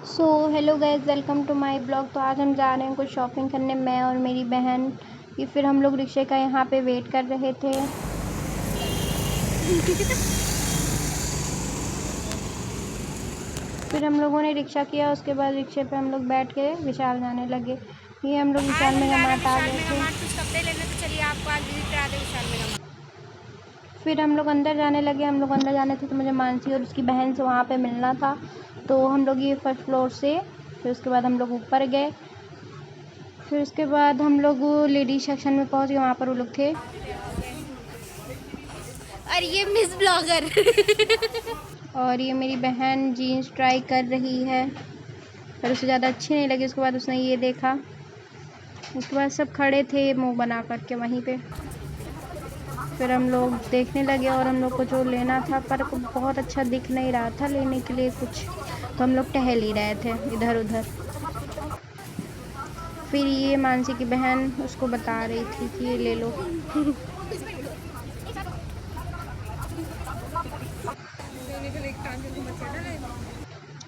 So hello guys, welcome to my blog. तो आज हम जा रहे हैं कुछ शॉपिंग करने, मैं और मेरी बहन। ये फिर हम लोग रिक्शे का यहाँ पे वेट कर रहे थे। फिर हम लोगों ने रिक्शा किया, उसके बाद रिक्शे पे हम लोग बैठ के विशाल जाने लगे। ये हम लोग विशाल मेगा मार्ट आ गए थे। कुछ कपड़े लेने, तो चलिए आपको आज विजिट करा दे विशाल मेगा मार्ट। फिर हम लोग अंदर जाने लगे। हम लोग अंदर जाने थे तो मुझे मानसी और उसकी बहन से वहाँ पे मिलना था। तो हम लोग ये फर्स्ट फ्लोर से, फिर उसके बाद हम लोग ऊपर गए। फिर उसके बाद हम लोग लेडीज सेक्शन में पहुँच गए, वहाँ पर वो लोग थे। और ये मिस ब्लॉगर और ये मेरी बहन जीन्स ट्राई कर रही है, पर उसे ज़्यादा अच्छी नहीं लगी। उसके बाद उसने ये देखा, उसके बाद सब खड़े थे मुंह बना करके वहीं पे। फिर हम लोग देखने लगे और हम लोग को जो लेना था पर बहुत अच्छा दिख नहीं रहा था लेने के लिए कुछ, तो हम लोग टहल ही रहे थे इधर उधर। फिर ये मानसी की बहन उसको बता रही थी कि ये ले लो।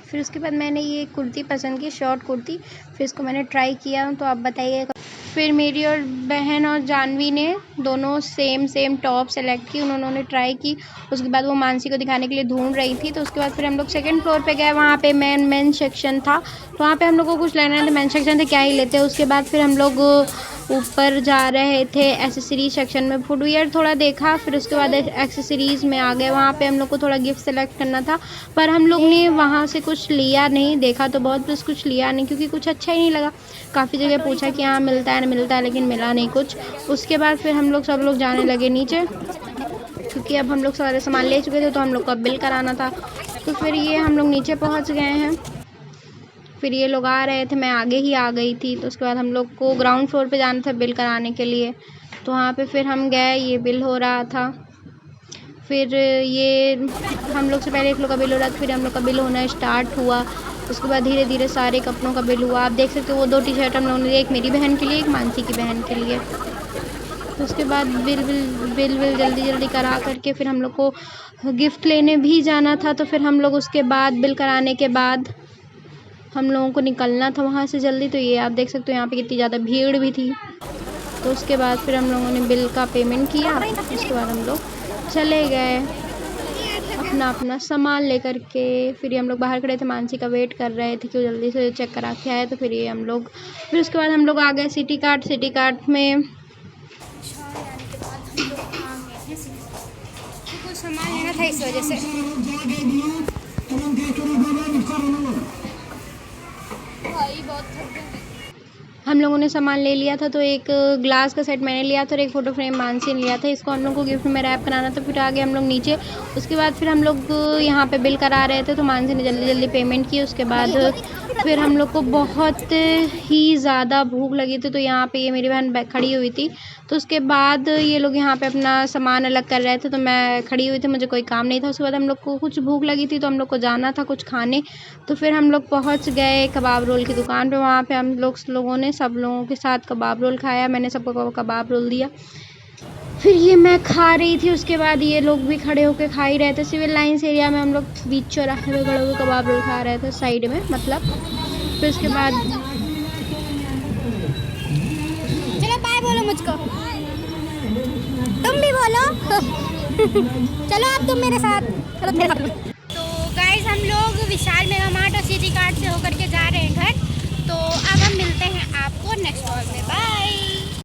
फिर उसके बाद मैंने ये कुर्ती पसंद की, शॉर्ट कुर्ती। फिर इसको मैंने ट्राई किया, तो आप बताइएगा। फिर मेरी और बहन और जानवी ने दोनों सेम टॉप सेलेक्ट की, उन्होंने ट्राई की। उसके बाद वो मानसी को दिखाने के लिए ढूंढ रही थी। तो उसके बाद फिर हम लोग सेकंड फ्लोर पे गए, वहाँ पे मेन सेक्शन था। तो वहाँ पे हम लोग को कुछ लेना है, तो मेन सेक्शन से क्या ही लेते हैं। उसके बाद फिर हम लोग ऊपर जा रहे थे एसेसरीज सेक्शन में। फुटवियर थोड़ा देखा, फिर उसके बाद एक्सेसरीज़ में आ गए। वहाँ पे हम लोग को थोड़ा गिफ्ट सेलेक्ट करना था, पर हम लोग ने वहाँ से कुछ लिया नहीं। देखा तो बहुत, बस कुछ लिया नहीं क्योंकि कुछ अच्छा ही नहीं लगा। काफ़ी जगह पूछा कि हाँ मिलता है ना मिलता है, लेकिन मिला नहीं कुछ। उसके बाद फिर हम लोग सब लोग जाने लगे नीचे, क्योंकि अब हम लोग सारे सामान ले चुके थे, तो हम लोग को अब बिल कराना था। तो फिर ये हम लोग नीचे पहुँच गए हैं। फिर ये लोग आ रहे थे, मैं आगे ही आ गई थी। तो उसके बाद हम लोग को ग्राउंड फ्लोर पे जाना था बिल कराने के लिए। तो वहाँ पे फिर हम गए, ये बिल हो रहा था। फिर ये हम लोग से पहले एक लोग का बिल हो रहा था, फिर हम लोग का बिल होना स्टार्ट हुआ। उसके बाद धीरे धीरे सारे कपड़ों का बिल हुआ। आप देख सकते हो वो 2 टी-शर्ट हम लोगों ने, एक मेरी बहन के लिए, एक मानसी की बहन के लिए। तो उसके बाद बिल जल्दी करा करके फिर हम लोग को गिफ्ट लेने भी जाना था। तो फिर हम लोग उसके बाद बिल कराने के बाद हम लोगों को निकलना था वहाँ से जल्दी। तो ये आप देख सकते हो यहाँ पे कितनी ज़्यादा भीड़ भी थी। तो उसके बाद फिर हम लोगों ने बिल का पेमेंट किया। उसके बाद हम लोग चले गए अपना सामान लेकर के। फिर ये हम लोग बाहर खड़े थे, मानसी का वेट कर रहे थे कि वो जल्दी से चेक करा के आए। तो फिर ये हम लोग, फिर उसके बाद हम लोग आ गए सिटी कार्ट में। कुछ सामान लेना था इस वजह से। भाई बहुत थक गए। हम लोगों ने सामान ले लिया था। तो एक ग्लास का सेट मैंने लिया था और एक फ़ोटो फ्रेम मानसी ने लिया था। इसको हम लोग को गिफ्ट में रैप कराना था। फिर आगे हम लोग नीचे, उसके बाद फिर हम लोग यहाँ पे बिल करा रहे थे। तो मानसी ने जल्दी पेमेंट की। उसके बाद फिर हम लोग को बहुत ही ज़्यादा भूख लगी थी। तो यहाँ पे ये मेरी बहन खड़ी हुई थी। तो उसके बाद ये लोग यहाँ पे अपना सामान अलग कर रहे थे, तो मैं खड़ी हुई थी, मुझे कोई काम नहीं था। उसके बाद हम लोग को कुछ भूख लगी थी, तो हम लोग को जाना था कुछ खाने। तो फिर हम लोग पहुँच गए कबाब रोल की दुकान पे। वहाँ पे हम लोगों ने सब लोगों के साथ कबाब रोल खाया। मैंने सबको कबाब रोल दिया। फिर ये मैं खा रही थी। उसके बाद ये लोग भी खड़े होकर खा ही रहे थे। सिविल लाइन्स एरिया में हम लोग बीच चौराहे में खड़े होकर कबाब रोल खा रहे थे, साइड में मतलब। फिर उसके बाद चलो बाय बोलो मुझको, तुम भी बोलो चलो आप तुम मेरे साथ, चलो मेरे साथ। तो गाइस हम लोग विशाल मेगा मार्ट और सिटी कार्ट से होकर के